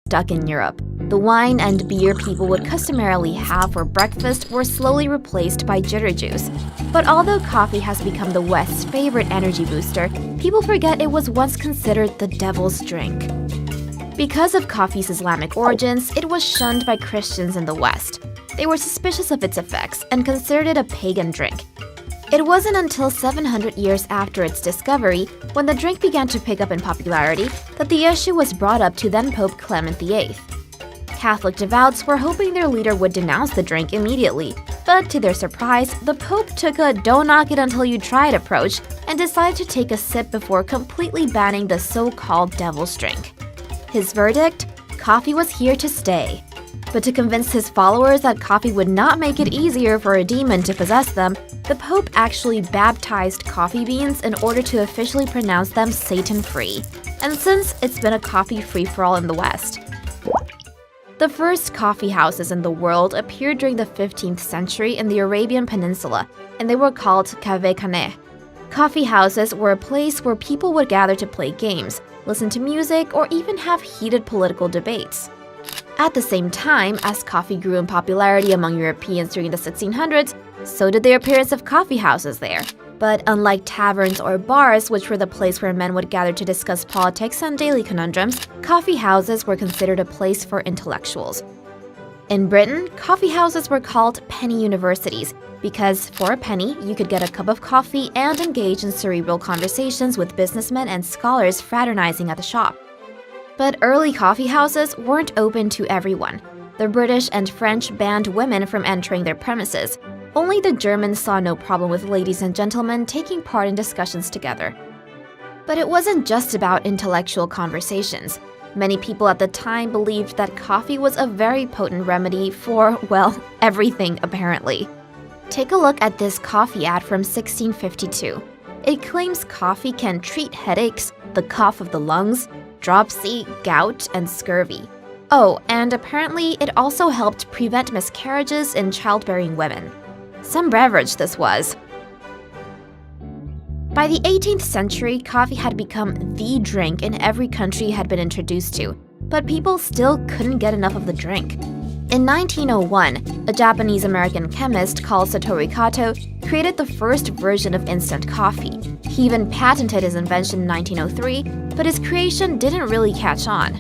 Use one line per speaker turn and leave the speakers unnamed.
stuck in Europe. The wine and beer people would customarily have for breakfast were slowly replaced by jitter juice. But although coffee has become the West's favorite energy booster, people forget it was once considered the devil's drink. Because of coffee's Islamic origins, it was shunned by Christians in the West. They were suspicious of its effects and considered it a pagan drink. It wasn't until 700 years after its discovery, when the drink began to pick up in popularity, that the issue was brought up to then-Pope Clement VIII. Catholic devouts were hoping their leader would denounce the drink immediately, but to their surprise, the Pope took a "don't knock it until you try it" approach and decided to take a sip before completely banning the so-called devil's drink. His verdict? Coffee was here to stay. But to convince his followers that coffee would not make it easier for a demon to possess them, the Pope actually baptized coffee beans in order to officially pronounce them Satan-free. And since it's been a coffee free-for-all in the West. The first coffee houses in the world appeared during the 15th century in the Arabian Peninsula, and they were called kaveh-khaneh. Coffee houses were a place where people would gather to play games, listen to music, or even have heated political debates. At the same time, as coffee grew in popularity among Europeans during the 1600s, so did the appearance of coffee houses there. But unlike taverns or bars, which were the place where men would gather to discuss politics and daily conundrums, coffee houses were considered a place for intellectuals. In Britain, coffee houses were called penny universities because for a penny, you could get a cup of coffee and engage in cerebral conversations with businessmen and scholars fraternizing at the shop. But early coffee houses weren't open to everyone. The British and French banned women from entering their premises. Only the Germans saw no problem with ladies and gentlemen taking part in discussions together. But it wasn't just about intellectual conversations. Many people at the time believed that coffee was a very potent remedy for, well, everything apparently. Take a look at this coffee ad from 1652. It claims coffee can treat headaches, the cough of the lungs, dropsy, gout, and scurvy. Oh, and apparently it also helped prevent miscarriages in childbearing women. Some beverage this was. By the 18th century, coffee had become the drink in every country it had been introduced to, but people still couldn't get enough of the drink. In 1901, a Japanese-American chemist called Satoru Kato created the first version of instant coffee. He even patented his invention in 1903, but his creation didn't really catch on.